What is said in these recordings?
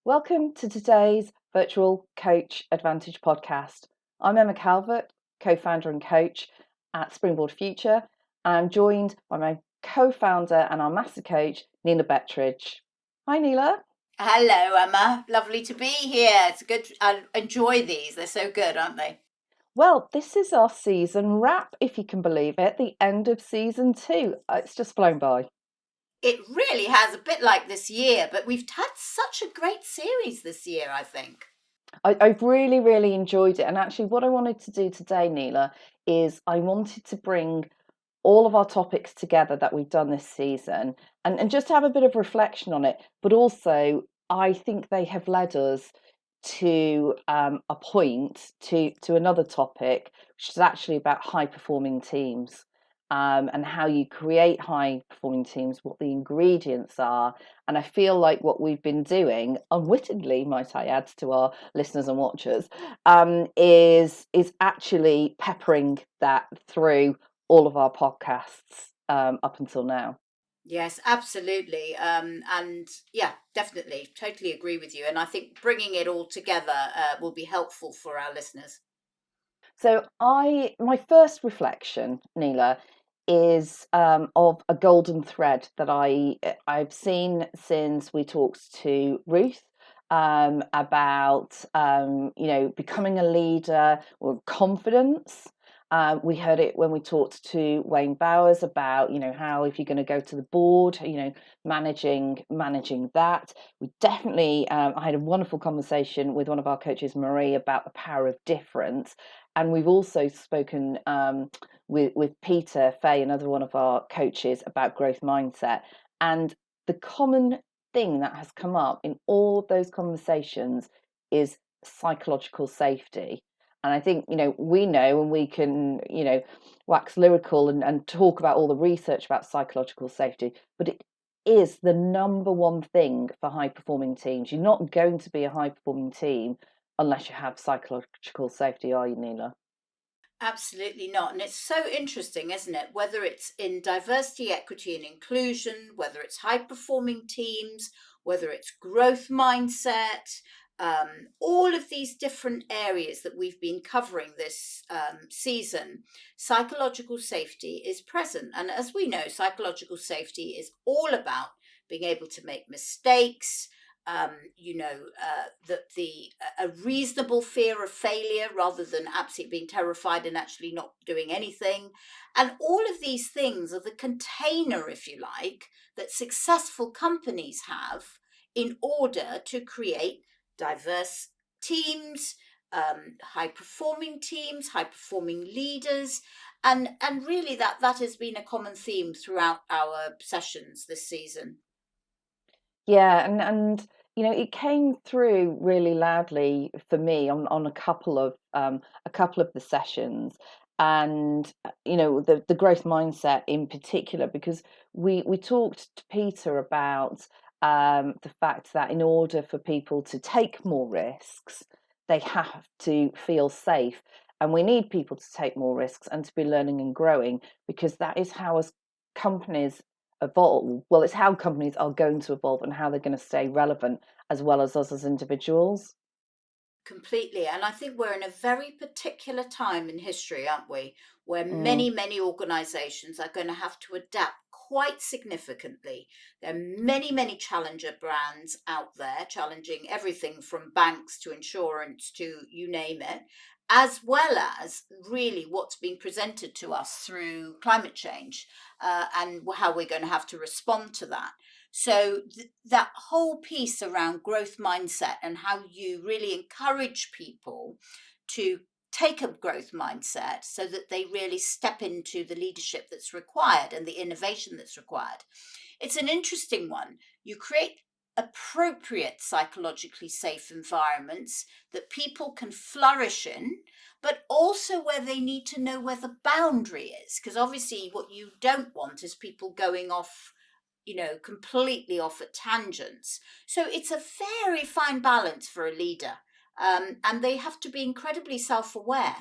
Welcome to today's Virtual Coach Advantage podcast. I'm Emma Calvert, co founder and coach at Springboard Future. I'm joined by my co founder and our master coach, Neela Bettridge. Hi, Neela. Hello, Emma. Lovely to be here. It's good. I enjoy these. They're so good, aren't they? Well, this is our season wrap, if you can believe it, the end of season two. It's just flown by. It really has, a bit like this year, but we've had such a great series this year, I think. I've really enjoyed it. And actually, what I wanted to do today, Neela, is I wanted to bring all of our topics together that we've done this season and just have a bit of reflection on it. But also, I think they have led us to a point to another topic, which is actually about high performing teams. And how you create high performing teams, what the ingredients are. And I feel like what we've been doing, unwittingly, might I add to our listeners and watchers, is actually peppering that through all of our podcasts up until now. Yes, absolutely. And yeah, definitely, totally agree with you. And I think bringing it all together will be helpful for our listeners. So my first reflection, Neela, is of a golden thread that I've seen since we talked to Ruth about becoming a leader or confidence. We heard it when we talked to Wayne Bowers about how if you're going to go to the board, managing that. We definitely I had a wonderful conversation with one of our coaches, Marie, about the power of difference, and we've also spoken with Peter Fay, another one of our coaches, about growth mindset. And the common thing that has come up in all of those conversations is psychological safety. And I think, we know, and we can, wax lyrical and talk about all the research about psychological safety, but it is the number one thing for high performing teams. You're not going to be a high performing team unless you have psychological safety, are you, Neela? Absolutely not. And it's so interesting, isn't it? Whether it's in diversity, equity, and inclusion, whether it's high performing teams, whether it's growth mindset, all of these different areas that we've been covering this season, psychological safety is present. And as we know, psychological safety is all about being able to make mistakes, that the a reasonable fear of failure rather than absolutely being terrified and actually not doing anything. And all of these things are the container, if you like, that successful companies have in order to create diverse teams, high performing teams, high performing leaders. And really that has been a common theme throughout our sessions this season. Yeah, and it came through really loudly for me on a couple of the sessions, and the growth mindset in particular, because we talked to Peter about the fact that in order for people to take more risks, they have to feel safe, and we need people to take more risks and to be learning and growing, because that is how as companies evolve. Well, it's how companies are going to evolve and how they're going to stay relevant, as well as us as individuals. Completely. And I think we're in a very particular time in history, aren't we? Where Mm, many organizations are going to have to adapt quite significantly. There are many challenger brands out there, challenging everything from banks to insurance to you name it, as well as really what's being presented to us through climate change and how we're going to have to respond to that. So that whole piece around growth mindset and how you really encourage people to take a growth mindset so that they really step into the leadership that's required and the innovation that's required. It's an interesting one. You create appropriate psychologically safe environments that people can flourish in, but also where they need to know where the boundary is. Because obviously, what you don't want is people going off, completely off at tangents. So it's a very fine balance for a leader. And they have to be incredibly self aware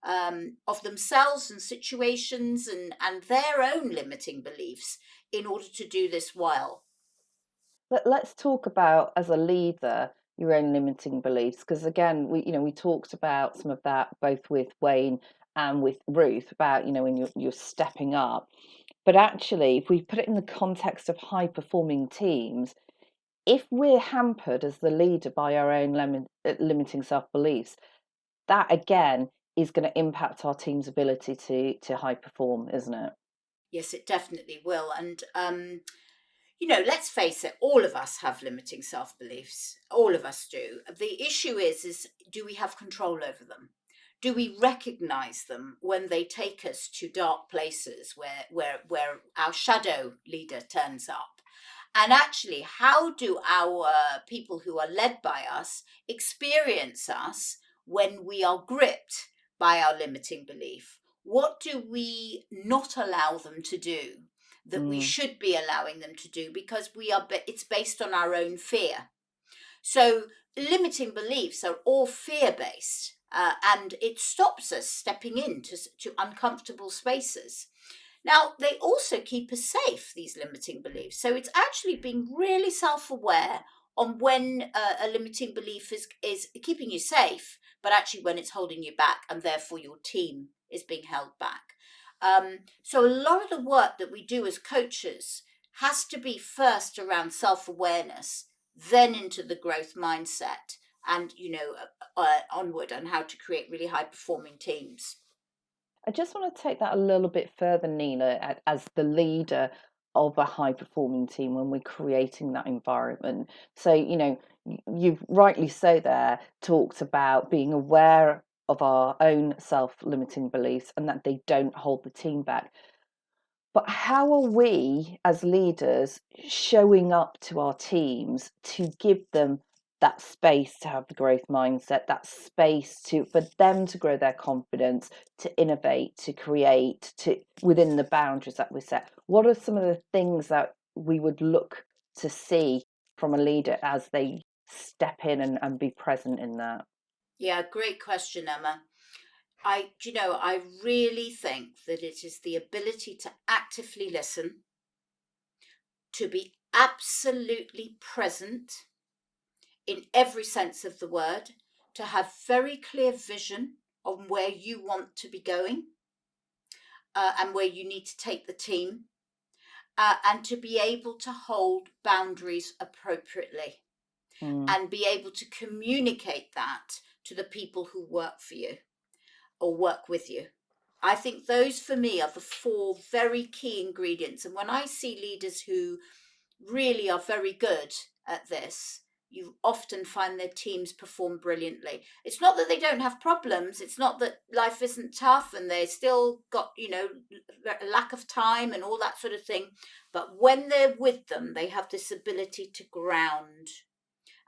of themselves and situations and their own limiting beliefs in order to do this well. let's talk about, as a leader, your own limiting beliefs, because again, we talked about some of that both with Wayne and with Ruth about, when you're stepping up. But actually, if we put it in the context of high performing teams, if we're hampered as the leader by our own limiting self beliefs, that again is going to impact our team's ability to high perform, isn't it? Yes, it definitely will. And let's face it, all of us have limiting self beliefs. All of us do. The issue is do we have control over them? Do we recognize them when they take us to dark places where our shadow leader turns up? And actually, how do our people who are led by us experience us when we are gripped by our limiting belief? What do we not allow them to do that we Mm. should be allowing them to do because it's based on our own fear? So limiting beliefs are all fear based, and it stops us stepping into to uncomfortable spaces. Now, they also keep us safe, these limiting beliefs. So it's actually being really self aware on when a limiting belief is keeping you safe, but actually when it's holding you back, and therefore your team is being held back. So a lot of the work that we do as coaches has to be first around self awareness, then into the growth mindset, and onward on how to create really high performing teams. I just want to take that a little bit further, Neela, as the leader of a high performing team when we're creating that environment. So, you've rightly so there talked about being aware of our own self limiting beliefs and that they don't hold the team back. But how are we as leaders showing up to our teams to give them that space to have the growth mindset, that space for them to grow their confidence, to innovate, to create, to within the boundaries that we set? What are some of the things that we would look to see from a leader as they step in and be present in that? Yeah, great question, Emma. I really think that it is the ability to actively listen, to be absolutely present in every sense of the word, to have very clear vision on where you want to be going, and where you need to take the team, and to be able to hold boundaries appropriately Mm, and be able to communicate that to the people who work for you or work with you. I think those for me are the four very key ingredients. And when I see leaders who really are very good at this, you often find their teams perform brilliantly. It's not that they don't have problems, it's not that life isn't tough and they still got, a lack of time and all that sort of thing. But when they're with them, they have this ability to ground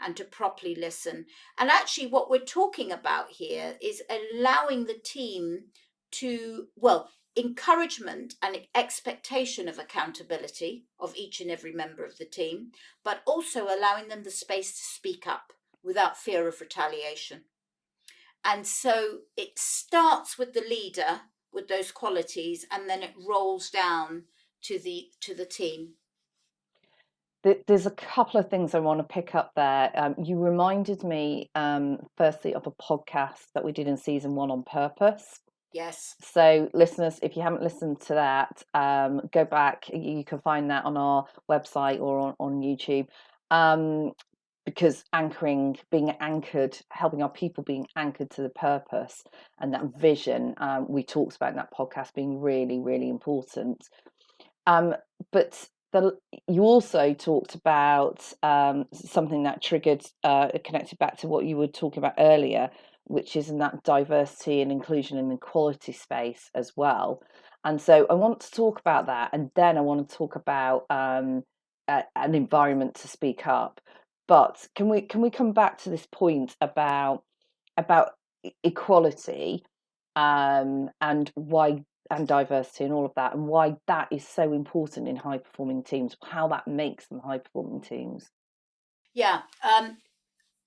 and to properly listen. And actually, what we're talking about here is allowing the team to, well, encouragement and expectation of accountability of each and every member of the team, but also allowing them the space to speak up without fear of retaliation. And so it starts with the leader with those qualities, and then it rolls down to the team. There's a couple of things I want to pick up there. You reminded me, firstly, of a podcast that we did in season one on purpose. Yes. So, listeners, if you haven't listened to that, go back. You can find that on our website or on YouTube. Um, because being anchored, helping our people being anchored to the purpose and that vision, we talked about in that podcast being really, really important. Um, but you also talked about something that triggered, connected back to what you were talking about earlier, which is in that diversity and inclusion and equality space as well. And so I want to talk about that, and then I want to talk about an environment to speak up. But can we come back to this point about equality, and why, and diversity and all of that, and why that is so important in high performing teams, how that makes them high performing teams? Yeah.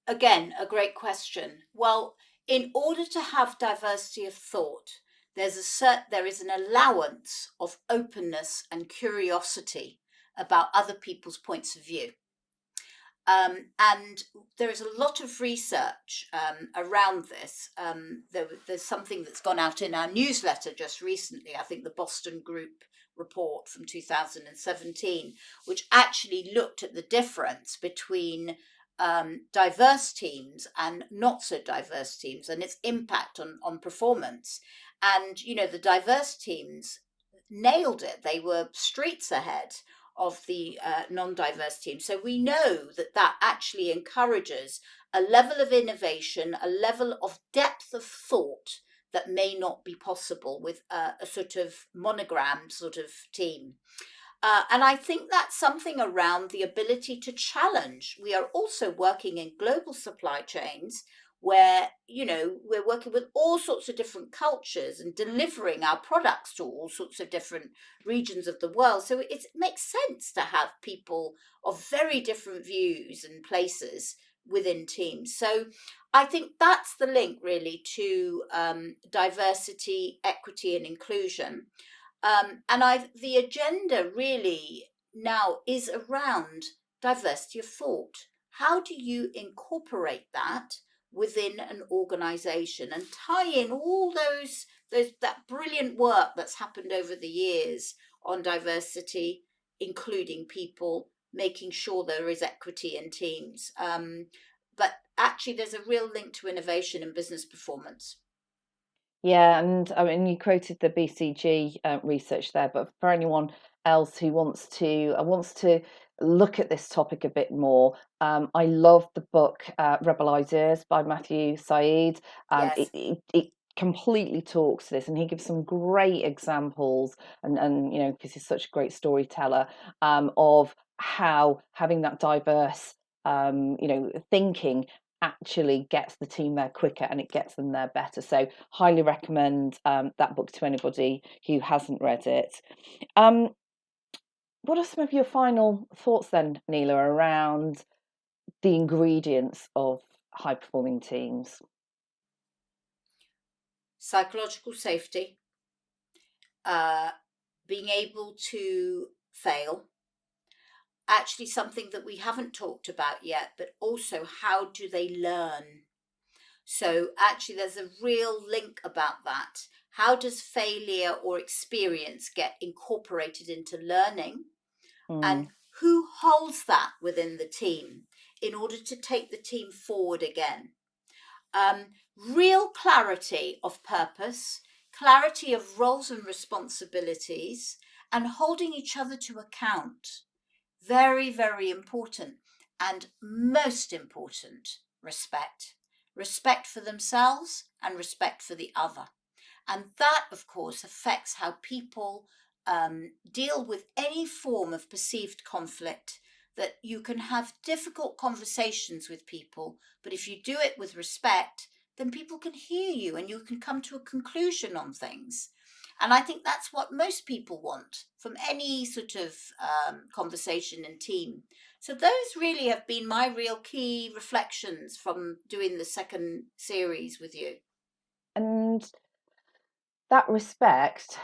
Again, a great question. Well, in order to have diversity of thought, there is an allowance of openness and curiosity about other people's points of view. And there is a lot of research around this. There's something that's gone out in our newsletter just recently, I think the Boston Group report from 2017, which actually looked at the difference between diverse teams and not so diverse teams and its impact on performance. And, the diverse teams nailed it. They were streets ahead of the non-diverse team. So we know that that actually encourages a level of innovation, a level of depth of thought that may not be possible with a sort of monogrammed sort of team. And I think that's something around the ability to challenge. We are also working in global supply chains where, we're working with all sorts of different cultures and delivering our products to all sorts of different regions of the world. So it makes sense to have people of very different views and places within teams. So I think that's the link really to diversity, equity, and inclusion. And the agenda really now is around diversity of thought. How do you incorporate that within an organization and tie in all that brilliant work that's happened over the years on diversity, including people, making sure there is equity in teams. But actually, there's a real link to innovation and business performance. Yeah, and I mean, you quoted the BCG research there, but for anyone else who wants to look at this topic a bit more, I love the book Rebel Ideas by Matthew Said. Yes. It completely talks to this, and he gives some great examples, and because he's such a great storyteller, of how having that diverse thinking actually gets the team there quicker and it gets them there better. So highly recommend that book to anybody who hasn't read it. Um, what are some of your final thoughts then, Neela, around the ingredients of high performing teams? Psychological safety, uh, being able to fail, actually something that we haven't talked about yet, but also how do they learn? So actually there's a real link about that. How does failure or experience get incorporated into learning? And Mm, who holds that within the team in order to take the team forward again? Real clarity of purpose, clarity of roles and responsibilities, and holding each other to account. Very, very important. And most important, respect. Respect for themselves and respect for the other. And that, of course, affects how people deal with any form of perceived conflict. That you can have difficult conversations with people, but if you do it with respect, then people can hear you and you can come to a conclusion on things. And I think that's what most people want from any sort of conversation and team. So, those really have been my real key reflections from doing the second series with you. and that respect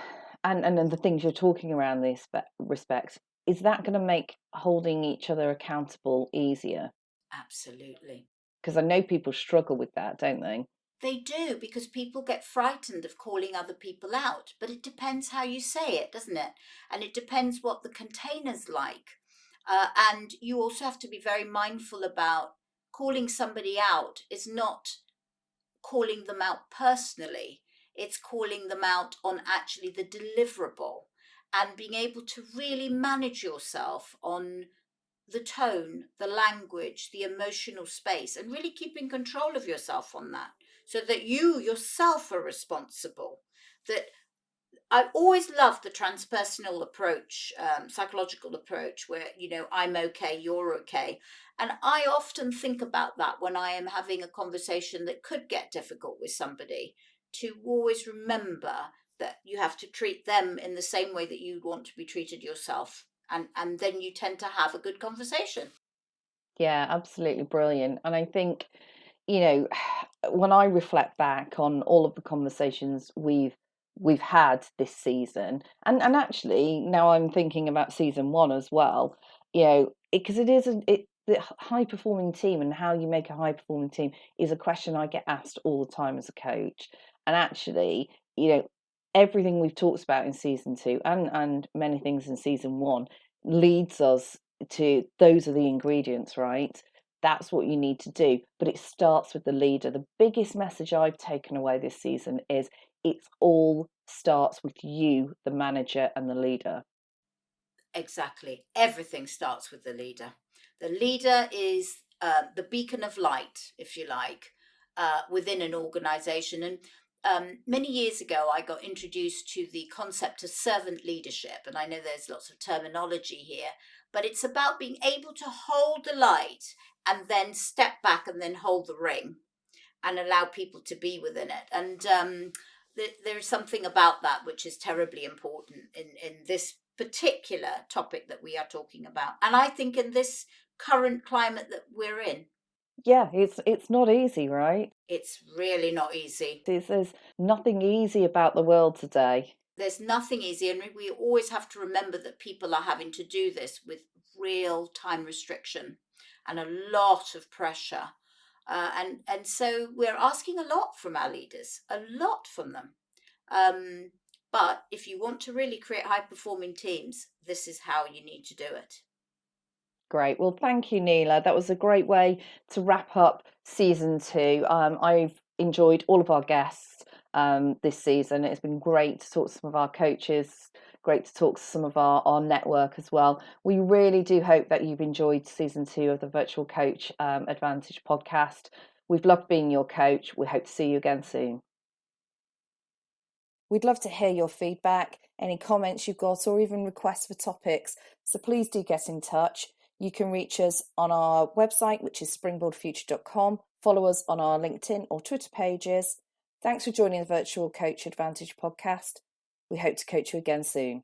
and the things you're talking around this respect, is that going to make holding each other accountable easier? Absolutely. Because I know people struggle with that, don't they? They do because people get frightened of calling other people out, but it depends how you say it, doesn't it? And it depends what the container's like. And you also have to be very mindful about calling somebody out is not calling them out personally, it's calling them out on actually the deliverable and being able to really manage yourself on the tone, the language, the emotional space, and really keeping control of yourself on that so that you yourself are responsible. That I always love the transpersonal approach, psychological approach, where, I'm okay, you're okay. And I often think about that when I am having a conversation that could get difficult with somebody, to always remember that you have to treat them in the same way that you want to be treated yourself. And then you tend to have a good conversation. Yeah, absolutely brilliant. And I think, you know, when I reflect back on all of the conversations we've had this season, and actually now I'm thinking about season one as well, because it is the high performing team and how you make a high performing team is a question I get asked all the time as a coach. And actually, everything we've talked about in season 2 and many things in season 1 leads us to those are the ingredients, right? That's what you need to do. But it starts with the leader. The biggest message I've taken away this season is it's all starts with you, the manager and the leader. Exactly. Everything starts with the leader. The leader is the beacon of light, if you like, within an organization. And many years ago, I got introduced to the concept of servant leadership. And I know there's lots of terminology here, but it's about being able to hold the light and then step back and then hold the ring and allow people to be within it. And there's something about that which is terribly important in this particular topic that we are talking about. And I think in this current climate that we're in, Yeah, it's not easy, right? it's really not easy. There's nothing easy about the world today. There's nothing easy. And we always have to remember that people are having to do this with real time restriction and a lot of pressure. And so we're asking a lot from our leaders, a lot from them. Um, but if you want to really create high performing teams, this is how you need to do it. Great. Well, thank you, Neela. That was a great way to wrap up season 2. I've enjoyed all of our guests this season. It's been great to talk to some of our coaches, great to talk to some of our network as well. We really do hope that you've enjoyed season 2 of the Virtual Coach Advantage podcast. We've loved being your coach. We hope to see you again soon. We'd love to hear your feedback, any comments you've got, or even requests for topics. So please do get in touch. You can reach us on our website, which is springboardfuture.com. Follow us on our LinkedIn or Twitter pages. Thanks for joining the Virtual Coach Advantage podcast. We hope to coach you again soon.